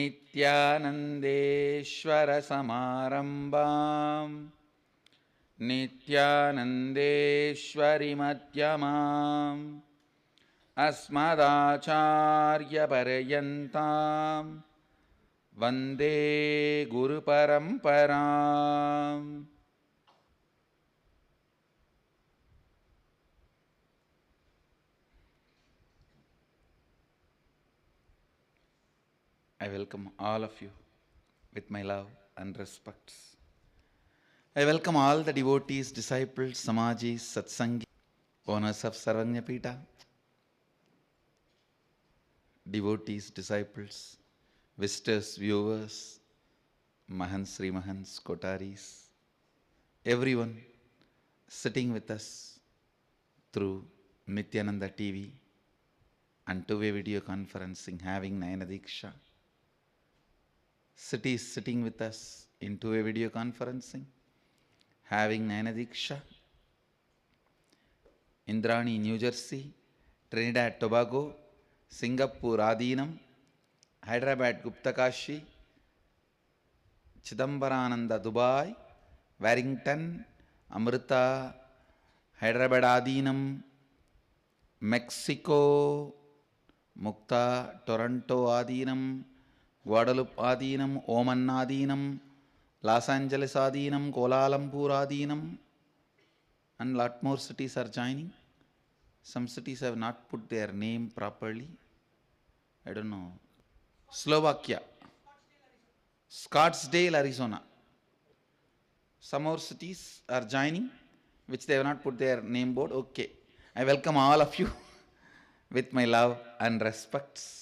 नित्यानन्देश्वरसमारम्भां नित्यानन्देश्वरिमध्यमाम् अस्मदाचार्यपर्यन्तां वन्दे गुरुपरम्पराम्. I welcome all of you with my love and respects. I welcome all the devotees, disciples, Samajis, Satsangi, owners of Sarvanyapita, devotees, disciples, visitors, viewers, Mahans, Sri Mahans, Kotaris, everyone sitting with us through Nityananda TV and two-way video conferencing, having Nayana Diksha. City is sitting with us in two-way video conferencing, having Nayana Diksha. Indrani, New Jersey, Trinidad, Tobago, Singapore, Adinam, Hyderabad, Guptakashi, Chidambarananda, Dubai, Warrington, Amrita, Hyderabad, Adinam, Mexico, Mukta, Toronto, Adinam, Guadalupe Adinam, Oman Adinam, Los Angeles Adinam, Kuala Lumpur Adinam, and lot more cities are joining. Some cities have not put their name properly. I don't know. Slovakia, Scottsdale, Arizona. Some more cities are joining, which they have not put their name board. Okay. I welcome all of you with my love and respects.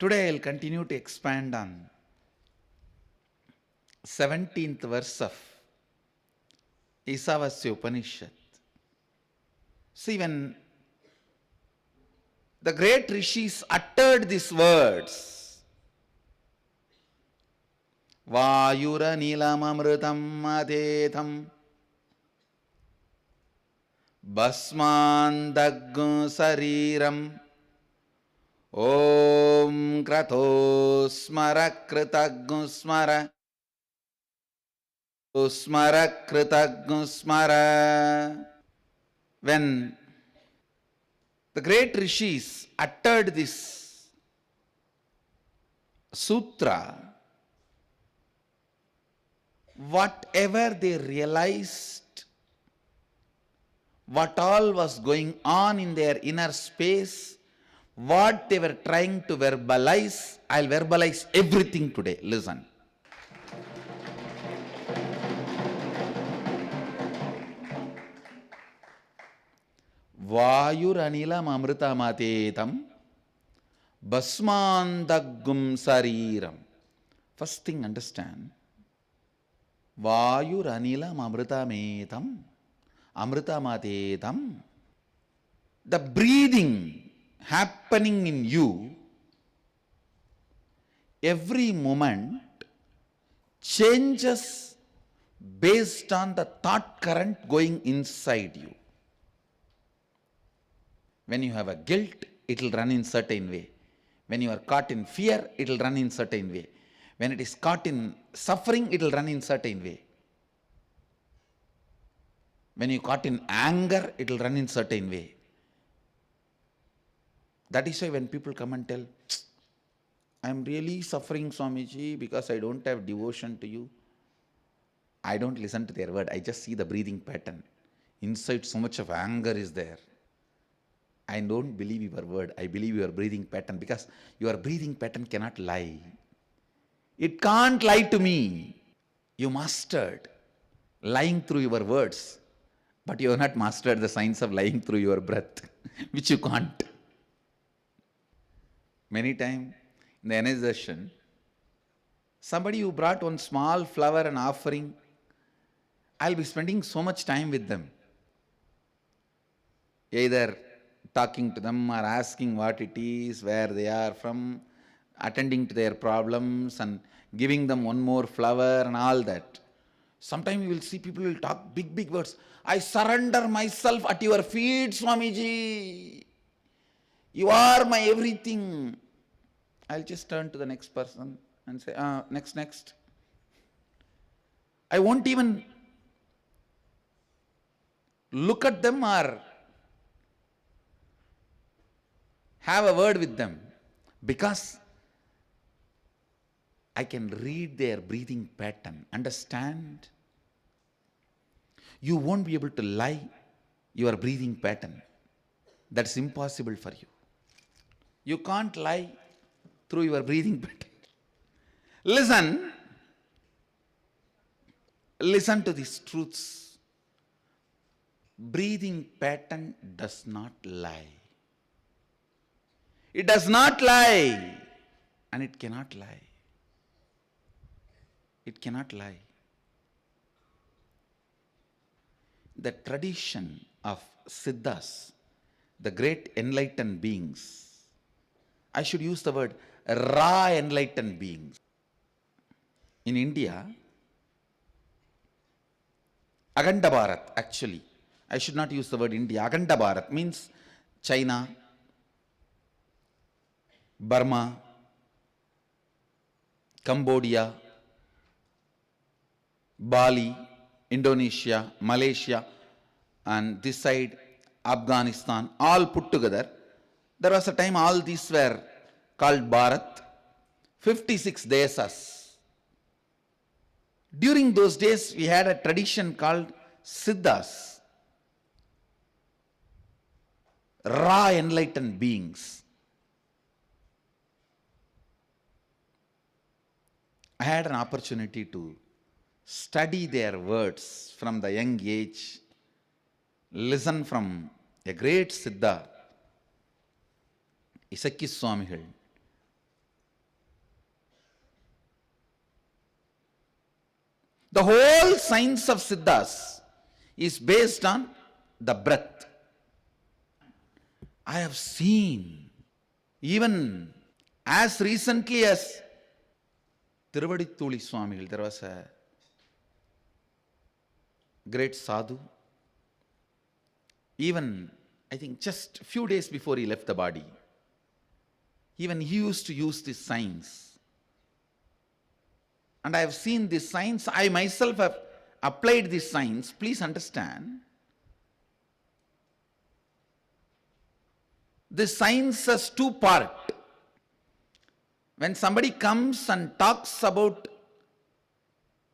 Today I will continue to expand on 17th verse of Isavasya Upanishad. See, when the great rishis uttered these words, Vayura nilam amrutam adetham Basmandaggu sariram Om Krato Smara Kritaggu Smara Smara Kritaggu Smara. When the great rishis uttered this sutra, whatever they realized, what all was going on in their inner space, what they were trying to verbalize, I'll verbalize everything today. Listen. Vayuranilam amritamatetam basmandaggum sariram. First thing, understand. Vayuranilam amritamatetam. The breathing happening in you, every moment changes based on the thought current going inside you. When you have a guilt, it will run in certain way. When you are caught in fear, it will run in certain way. When it is caught in suffering, it will run in certain way. When you are caught in anger, it will run in certain way. That is why when people come and tell, I am really suffering, Swamiji, because I don't have devotion to you. I don't listen to their word. I just see the breathing pattern. Inside so much of anger is there. I don't believe your word. I believe your breathing pattern, because your breathing pattern cannot lie. It can't lie to me. You mastered lying through your words, but you have not mastered the science of lying through your breath, which you can't. Many times in the initiation, somebody who brought one small flower and offering, I'll be spending so much time with them. Either talking to them or asking what it is, where they are from, attending to their problems and giving them one more flower and all that. Sometimes you will see people will talk big words. I surrender myself at your feet, Swamiji. You are my everything. I'll just turn to the next person and say, next, next. I won't even look at them or have a word with them, because I can read their breathing pattern. Understand? You won't be able to lie your breathing pattern. That's impossible for you. You can't lie through your breathing pattern. Listen to these truths. Breathing pattern does not lie. It does not lie, and it cannot lie. It cannot lie. The tradition of Siddhas, the great enlightened beings, I should use the word raw enlightened beings. In India, Akhanda Bharat, actually, I should not use the word India. Akhanda Bharat means China, Burma, Cambodia, Bali, Indonesia, Malaysia, and this side Afghanistan, all put together. There was a time all these were called Bharat, 56 desas. During those days, we had a tradition called Siddhas, raw enlightened beings. I had an opportunity to study their words from the young age, listen from a great Siddha, Isaki Swamigal. The whole science of Siddhas is based on the breath. I have seen, even as recently as Tiruvadittuli Swamigal, there was a great sadhu. Even, I think, just a few days before he left the body, even he used to use this science. And I have seen this science. I myself have applied this science. Please understand, this science has two parts. When somebody comes and talks about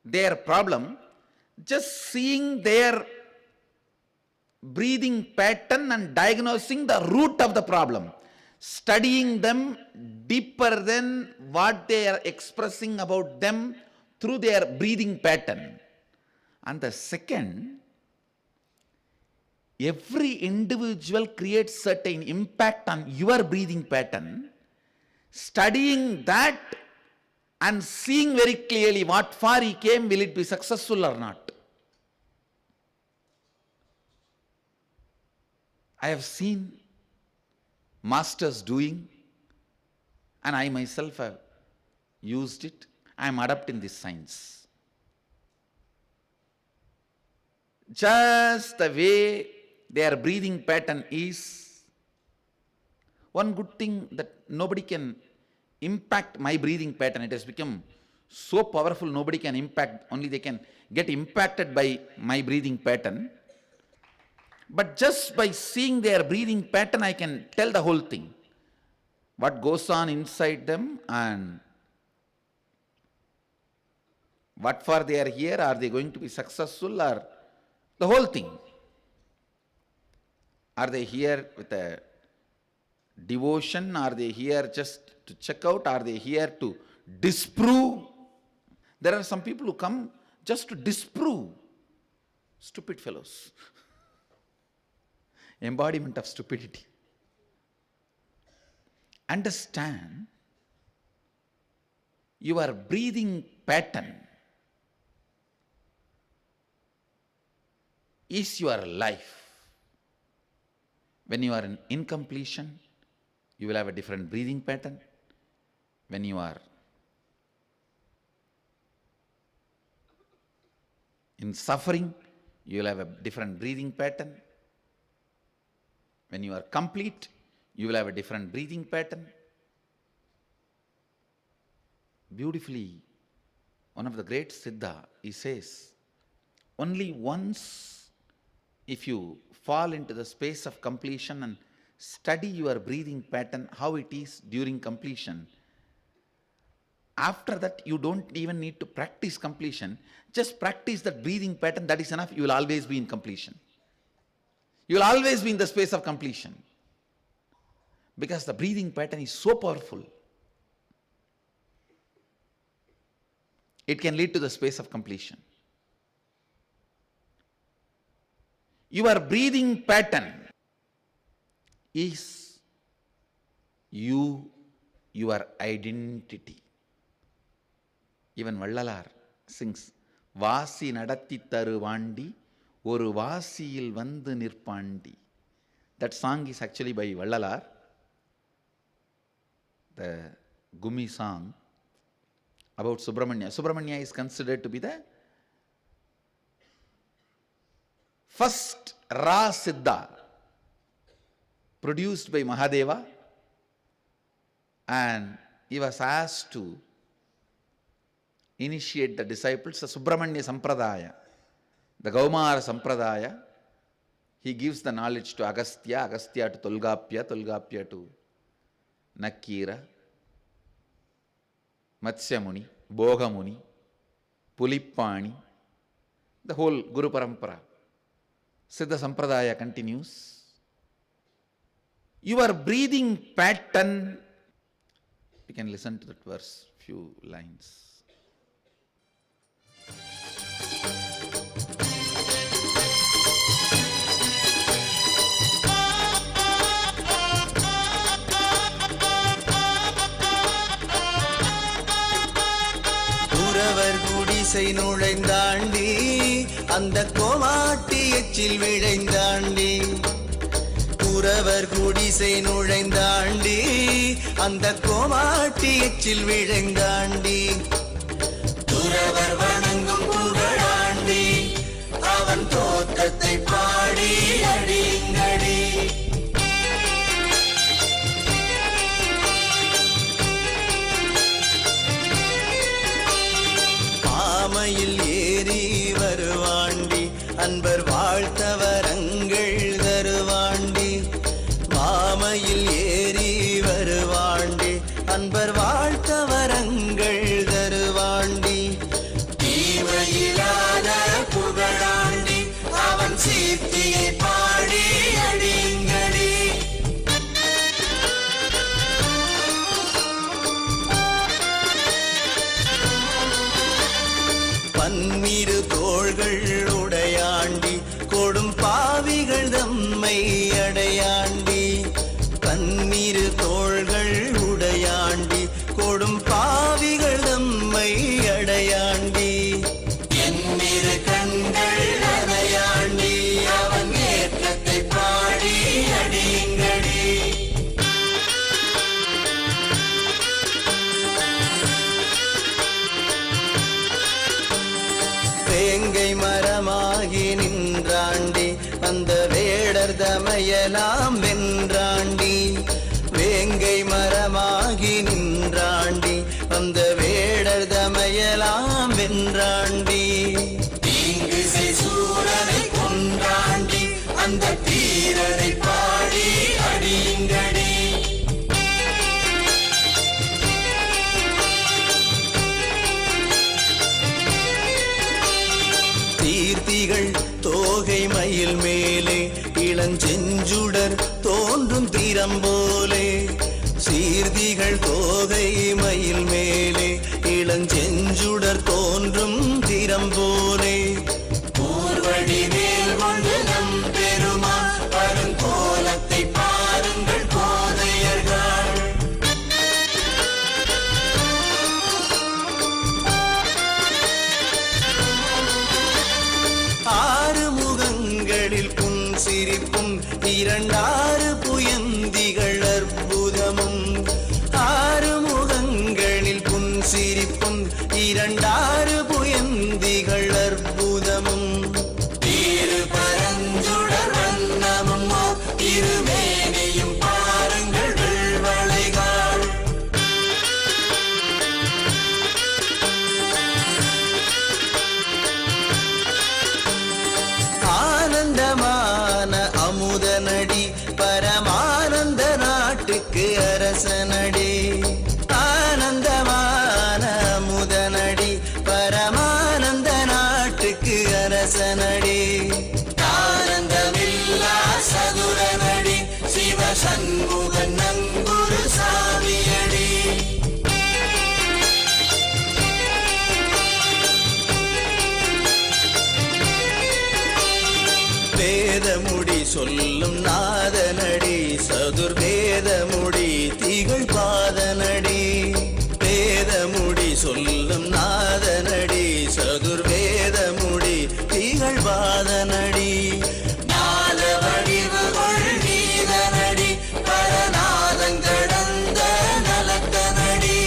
their problem, just seeing their breathing pattern and diagnosing the root of the problem, studying them deeper than what they are expressing about them through their breathing pattern. And the second, every individual creates certain impact on your breathing pattern. Studying that and seeing very clearly what far he came, will it be successful or not? I have seen masters doing, and I myself have used it. I am adapting this science. Just the way their breathing pattern is. One good thing that nobody can impact my breathing pattern. It has become so powerful, nobody can impact, only they can get impacted by my breathing pattern. But just by seeing their breathing pattern, I can tell the whole thing. What goes on inside them and what for they are here, are they going to be successful, or the whole thing. Are they here with a devotion? Are they here just to check out? Are they here to disprove? There are some people who come just to disprove. Stupid fellows. Embodiment of stupidity. Understand, your breathing pattern is your life. When you are in incompletion, you will have a different breathing pattern. When you are in suffering, you will have a different breathing pattern. When you are complete, you will have a different breathing pattern. beautifully, one of the great Siddha, he says, only once if you fall into the space of completion and study your breathing pattern, how it is during completion, after that you don't even need to practice completion. Just practice that breathing pattern, that is enough. You will always be in completion. You will always be in the space of completion. Because the breathing pattern is so powerful. It can lead to the space of completion. Your breathing pattern is you, your identity. Even Vallalar sings, Vasi nadatti taruvandi, oru vasiyil vandu nirpandi. That song is actually by Vallalar, the Gumi song about Subramanya. Subramanya is considered to be the first raw Siddha produced by Mahadeva, and he was asked to initiate the disciples, the Subramanya Sampradaya, the Gaumara Sampradaya. He gives the knowledge to Agastya, Agastya to Tolgapya, Tolgapya to Nakira, Matsyamuni, Bhogamuni, Pulipani, the whole Guru Parampara. Siddha Sampradaya continues. Your breathing pattern, you can listen to that verse, few lines. குடிசை நுழைந்தாண்டி அந்த கோமாட்டி எச்சில் விழைந்தாண்டி குறவர் குடிசை நுழைந்தாண்டி அந்த கோமாட்டி எச்சில் விழைந்தாண்டி துறவர் வணங்கும் புகழாண்டி அவன் தோற்றத்தை பாடி அடிங்கடி மாமையில் ஏறி வருவாண்டி அன்பர் வாழ்த்தவரங்கள் தருவாண்டி மாமையில் ஏறி வருவாண்டி அன்பர் வாழ்த்தவரங்கள் தருவாண்டி தீமையிலாத புகழாண்டி அவன் சீர்த்தியை பாடி அடிங்கடி பன்னிரு தோள்கள் உடையாண்டி கொடும் பாவிகள் தம்மை அடையாண்டி பன்னிரு தோள்கள் உடையாண்டி கொடும் பாவிகள் தம்மை அடையாண்டி என்னிரு கண்கள் அடையாண்டி அவன் ஏற்றத்தை பாடி அடிங்கடி வேங்கை மரமாகி நின்றாண்டி அந்த வேடர் தமையலாம் வென்றாண்டி வேங்கை மரமாகி நின்றாண்டி அந்த வேடர் தமையலாம் வென்றாண்டி தீங்கு சூரனை கொன்றாண்டி அந்த தீரனை பாடி அடிங்கடி தீர்த்திகள் தோகை மயில் மேலே இளஞ்செஞ்சுடர் தோன்றும் திறம்போலே சீர்திகள் தோகை மயில் மேலே இளஞ்செஞ்சுடர் தோன்றும் திறம்போலே ஊர்வடி மேல் கொண்டு நம் பெருமான் பருங்கோலத்தை பாருங்கள் கோதையர்கள் ஆறு முகங்களில் புன்சிரிப்பும் இரண்டாறு புயந்திகள் அற்புதமும் ஆறு முகங்களில் புன்சிரிப்பும் இரண்டாறு புயந்திகள் அற்புதமும் இரு பரஞ்சுடர் வண்ணமும் இருமேனியும் பாருங்கள் வெள்வளைகாள் சண்முகன் நங்குரு சாமியடி. வேதமுடி சொல்லும் நாதனடி, சதுர்வேதமுடி திகழ் பாதனடி. வேதமுடி சொல்லும் நாதனடி, சதுர்வேதமுடி திகழ் பாதனடி. நாத வடிவுகள் நீதனடி, பரநாதங்கடந்த நலக்கனடி.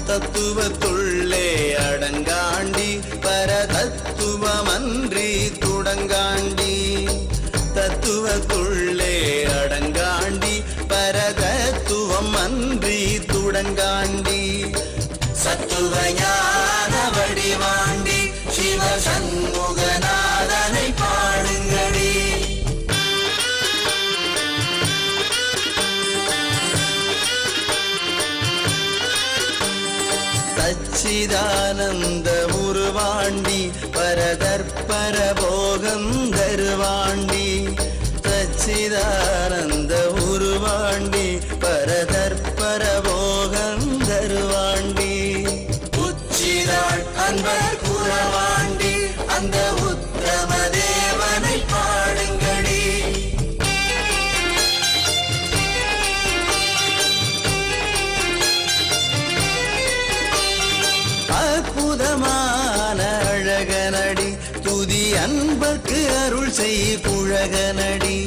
தத்துவத்துள்ளே அடங்காண்டி, பரதத்துவமன்றி துடங்காண்டி. தத்துவத்துள்ளே அடங்காண்டி, பரதத்துவம் அன்றி துடங்காண்டி. சத்துவ ஞான வடிவாண்டி, சிவ சண்முகநாதனை பாடுங்கடி. சச்சிதானந்த உருவாண்டி, பரதற்பர போகம் தருவாண்டி. சச்சிதானந்த உருவாண்டி, பரதற்பர போகம் தருவாண்டி. உச்சிதாள் அன்பர் புறவாண்டி, அந்த உத்தம தேவனை பாடுங்கடி. அற்புதமான அழகனடி, துதி அன்பர்க்கு அருள் செய் புழகனடி.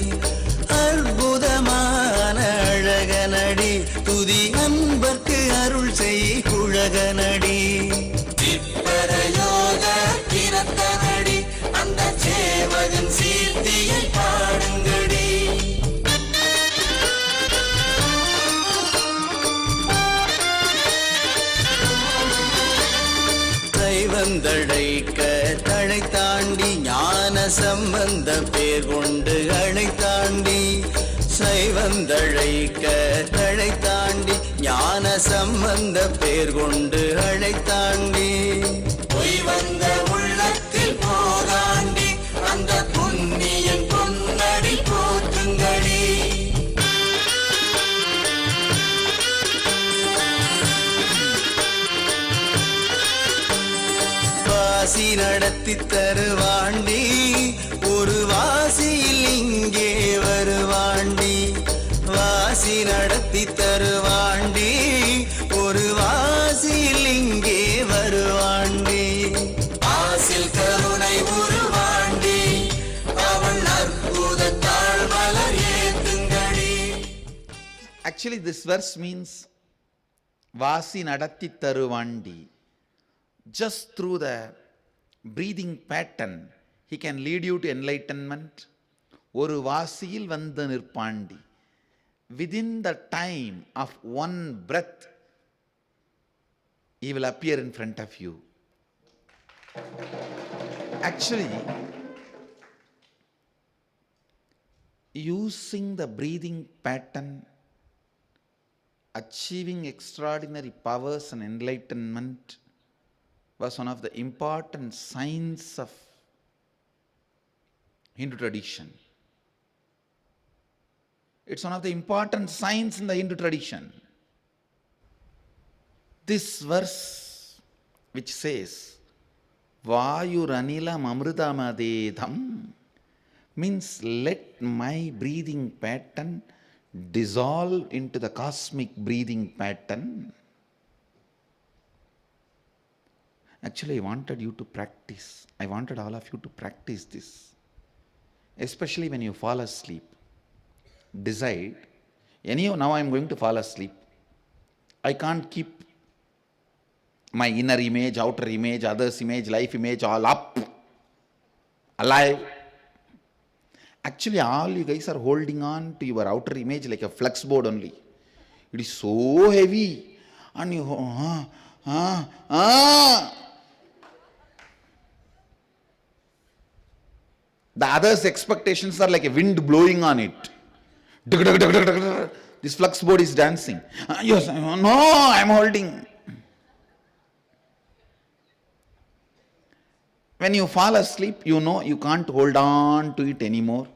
அற்புதமான அழகனடி, துதி அன்பர்க்கு அருள் செய் புழகனடி. திப்பரயோக கிரத்தனடி, அந்த சேவகன் சீர்த்தியை பாடுங்கடி. வந்தழைக்க தழை தாண்டி, ஞான சம்பந்த பேர் கொண்டு அழை தாண்டி. சைவந்தழைக்க தழை தாண்டி, ஞான சம்பந்த பேர் கொண்டு அழை தாண்டி. பொய் வந்த உள்ளத்தில் போகாண்டி, அந்த புண்ணியன் பொன்னடி போற்றுங்கடி. வாசி நடத்தி தருவாண்டி, ஒரு வாசியில் இங்கே வருவாண்டி. வாசி நடத்தி தருவாண்டி, ஒரு வாசியில் இங்கே வருவாண்டி. ஆசில் கருணை உருவாண்டி, அவன் அற்புதத்தாள் மலர் ஏத்துங்கடி. Actually, this verse means Vasi nadatti taruvandi. Just through the breathing pattern, he can lead you to enlightenment. ஒரு வாசியில் வந்து நிற்பாண்டி. Within the time of one breath, he will appear in front of you. Actually, using the breathing pattern, achieving extraordinary powers and enlightenment was one of the important signs of Hindu tradition. It's one of the important signs in the Hindu tradition. This verse which says, Vayuranilam amrudamadedham, means let my breathing pattern dissolve into the cosmic breathing pattern. Actually, I wanted you to practice. I wanted all of you to practice this. Especially when you fall asleep. Decide, anyhow, now I am going to fall asleep. I can't keep my inner image, outer image, others' image, life image all up, alive. Actually, all you guys are holding on to your outer image like a flex board only. It is so heavy. And you The others' expectations are like a wind blowing on it. This flux board is dancing. Yes, no, I am holding. When you fall asleep, you know you can't hold on to it anymore.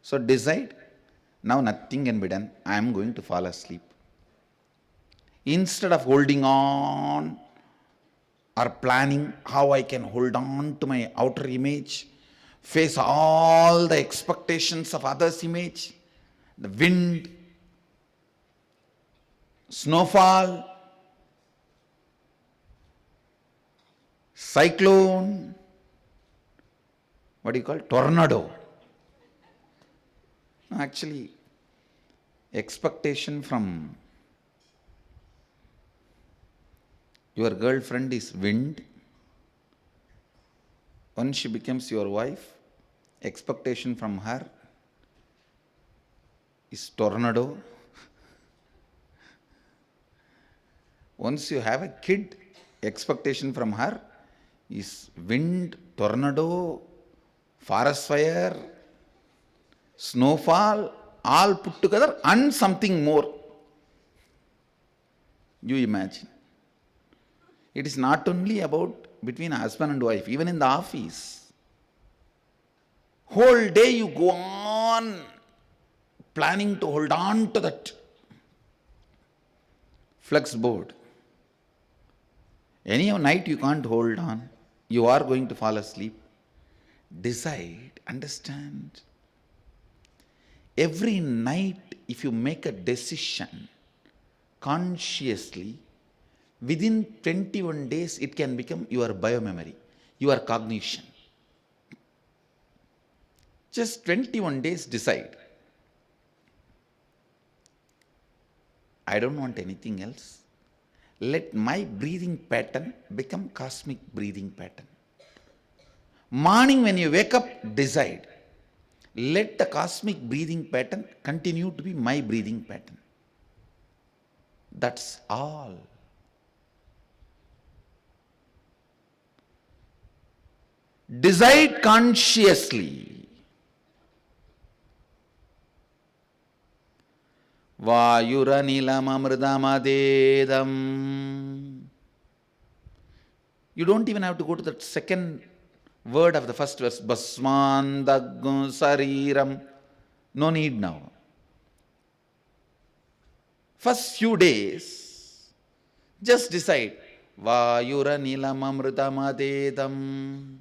So decide, now nothing can be done. I am going to fall asleep. Instead of holding on or planning how I can hold on to my outer image, face all the expectations of others' image, the wind, snowfall, cyclone, what do you call, tornado. Actually, expectation from your girlfriend is wind. Once she becomes your wife, expectation from her is tornado. Once you have a kid, expectation from her is wind, tornado, forest fire, snowfall, all put together and something more. You imagine. It is not only about between husband and wife, even in the office. Whole day you go on planning to hold on to that flex board. Any night you can't hold on. You are going to fall asleep. Decide, understand. Every night, if you make a decision consciously, within 21 days, it can become your biomemory, your cognition. Just 21 days, decide. I don't want anything else. Let my breathing pattern become cosmic breathing pattern. Morning when you wake up, decide. Let the cosmic breathing pattern continue to be my breathing pattern. That's all. Decide consciously. Vayuranilam amrudamadedam. You don't even have to go to the second word of the first verse. Basmandagum sariram. No need now. First few days, just decide. Vayuranilam amrudamadedam.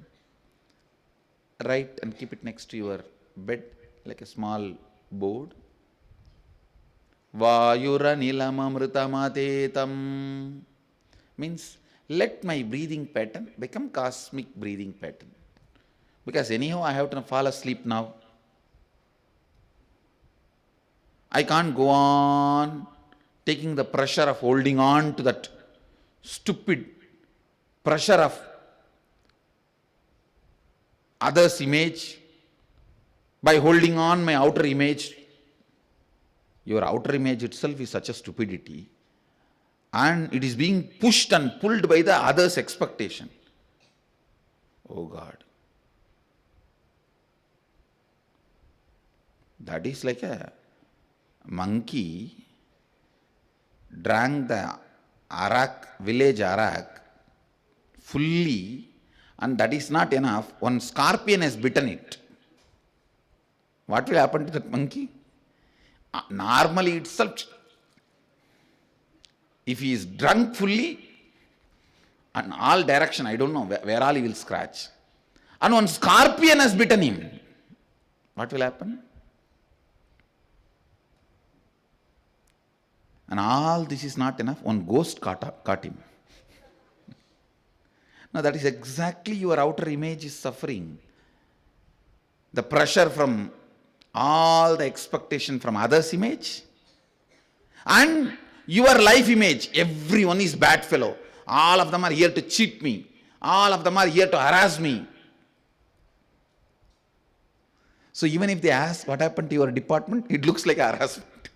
Write and keep it next to your bed like a small board. Vayuranilam amrutamadetam means let my breathing pattern become cosmic breathing pattern. Because anyhow I have to fall asleep now. I can't go on taking the pressure of holding on to that stupid pressure of others' image by holding on my outer image. Your outer image itself is such a stupidity, and it is being pushed and pulled by the others' expectation. Oh God. That is like a monkey drank the arak, village arak, fully, and that is not enough. One scorpion has bitten it. What will happen to that monkey? Normally itself, if he is drunk fully, in all direction, I don't know where all he will scratch. And one scorpion has bitten him. What will happen? And all this is not enough. One ghost caught him. Now that is exactly your outer image is suffering. The pressure from all the expectation from others' image and your life image. Everyone is bad fellow. All of them are here to cheat me. All of them are here to harass me. So even if they ask what happened to your department, it looks like a harassment.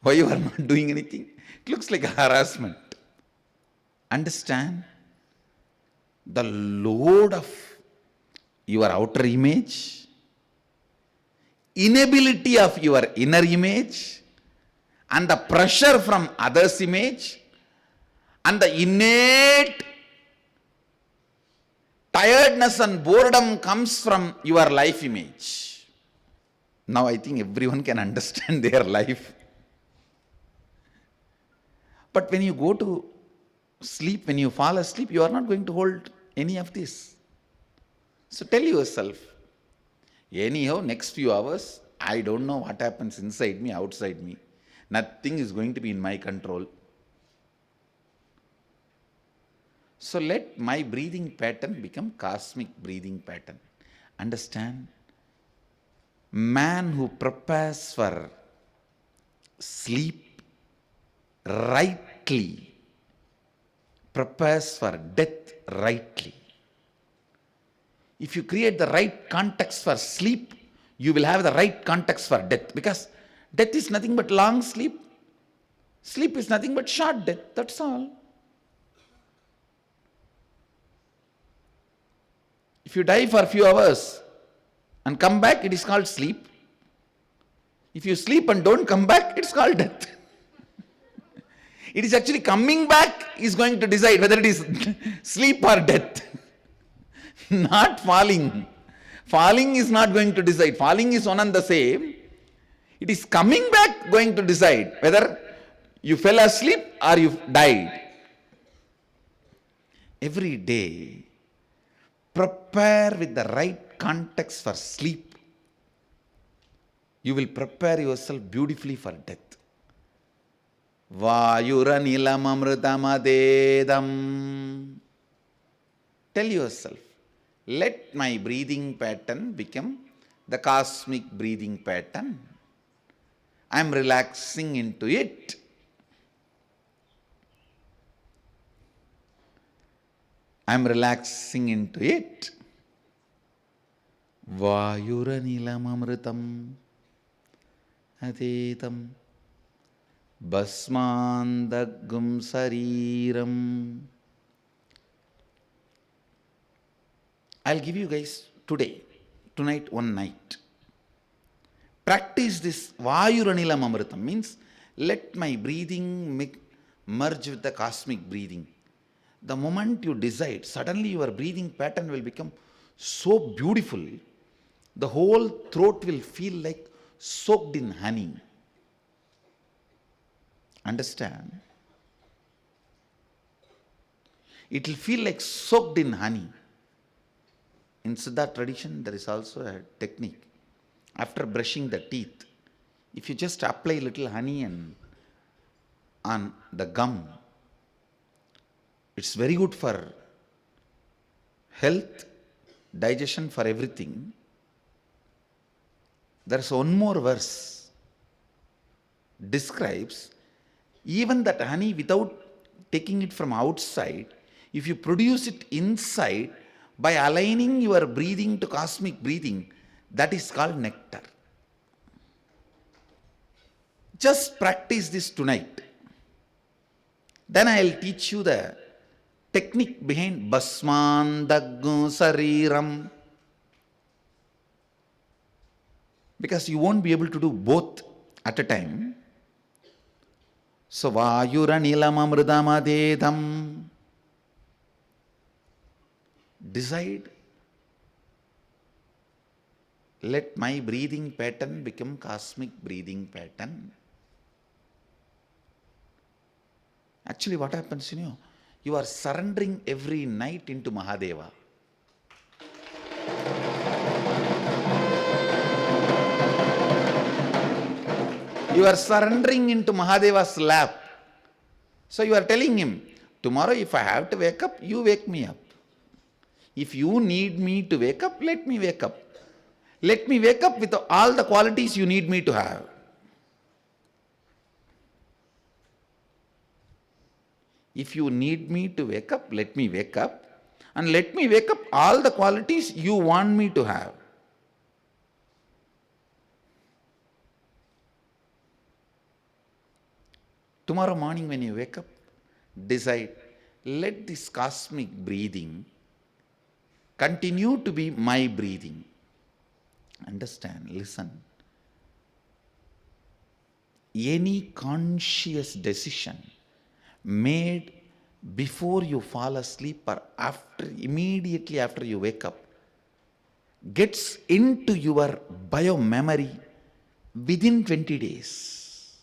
Why you are not doing anything? It looks like a harassment. Understand the load of your outer image, inability of your inner image, and the pressure from others' image, And the innate tiredness and boredom comes from your life image. Now I think everyone can understand their life. But when you go to sleep, when you fall asleep, you are not going to hold any of this. So tell yourself, anyhow, next few hours, I don't know what happens inside me, outside me. Nothing is going to be in my control. So let my breathing pattern become cosmic breathing pattern. Understand? Man who prepares for sleep rightly prepares for death rightly. If you create the right context for sleep, you will have the right context for death, because death is nothing but long sleep. Sleep is nothing but short death, that's all. If you die for a few hours and come back, it is called sleep. If you sleep and don't come back, it's called death. It is actually coming back is going to decide whether it is sleep or death. Not falling. Falling is not going to decide. Falling is one and the same. It is coming back going to decide whether you fell asleep or you died. Every day, prepare with the right context for sleep. You will prepare yourself beautifully for death. Vayuranilam amritamadedam. Tell yourself, let my breathing pattern become the cosmic breathing pattern. I am relaxing into it. I am relaxing into it. Vayuranilam amritam adetam basmandagum sariram. I'll give you guys tonight one night. Practice this Vayuranilam amritam, means let my breathing merge with the cosmic breathing. The moment you decide, suddenly your breathing pattern will become so beautiful, the whole throat will feel like soaked in honey. Understand? It will feel like soaked in honey. In Siddha tradition, there is also a technique. After brushing the teeth, if you just apply little honey on the gum, it's very good for health, digestion, for everything. There's one more verse describes even that honey, without taking it from outside, if you produce it inside by aligning your breathing to cosmic breathing, that is called nectar. Just practice this tonight. Then I'll teach you the technique behind Basmandaggu Sariram. Because you won't be able to do both at a time. So Vayuranilam amridamadedam. Decide, let my breathing pattern become cosmic breathing pattern. Actually, what happens, you are surrendering every night into Mahadeva. You are surrendering into Mahadeva's lap. So you are telling him, tomorrow if I have to wake up, you wake me up. If you need me to wake up, let me wake up. Let me wake up with all the qualities you need me to have. If you need me to wake up, let me wake up. And let me wake up all the qualities you want me to have. Tomorrow morning when you wake up, decide, let this cosmic breathing continue to be my breathing. Understand, listen. Any conscious decision made before you fall asleep or immediately after you wake up, gets into your bio-memory within 20 days.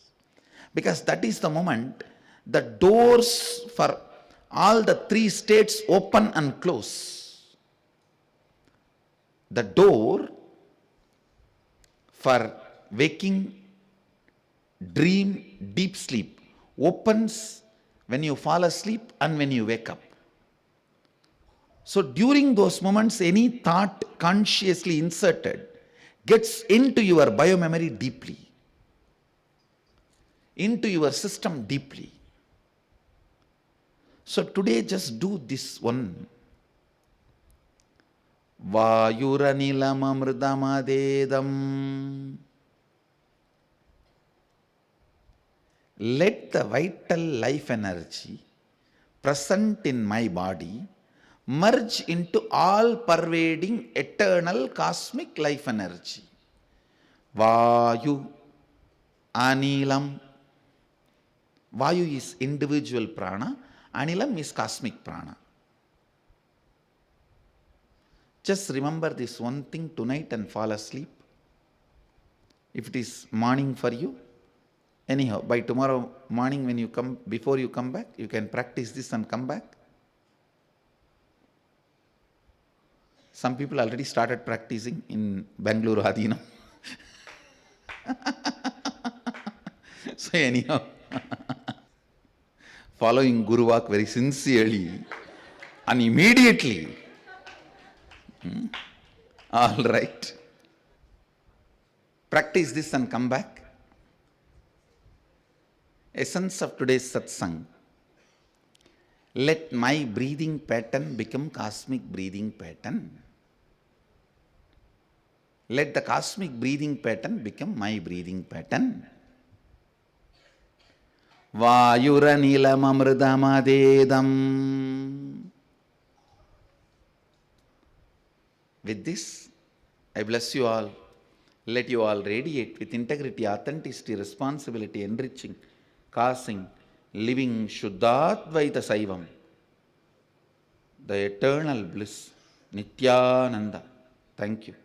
Because that is the moment the doors for all the three states open and close. The door for waking, dream, deep sleep opens when you fall asleep and when you wake up. So during those moments, any thought consciously inserted gets into your biomemory deeply, into your system deeply. So today just do this one. Vayuranilamamrudamadedam. Let the vital life energy present in my body merge into all-pervading eternal cosmic life energy. Vayu, Anilam. Vayu is individual prana, Anilam is cosmic prana. Just remember this one thing tonight and fall asleep. If it is morning for you, anyhow, by tomorrow morning when you come, before you come back, you can practice this and come back. Some people already started practicing in Bangalore Adinam. So anyhow, following Guru Walk very sincerely and immediately. All right. Practice this and come back. Essence of today's satsang. Let my breathing pattern become cosmic breathing pattern. Let the cosmic breathing pattern become my breathing pattern. Vayuranilamamrudamadedam. With this, I bless you all. Let you all radiate with integrity, authenticity, responsibility, enriching, causing, living Shuddhadvaita Saivam, the eternal bliss, Nityananda. Thank you.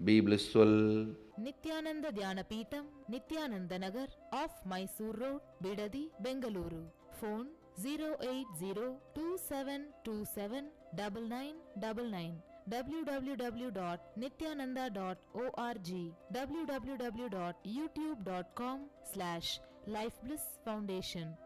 Be blissful. Nityananda Dhyanapitham, Nityananda Nagar, off Mysore Road, Bidadi, Bengaluru. Phone 08027279999. www.nityananda.org, www.youtube.com/Life Bliss Foundation.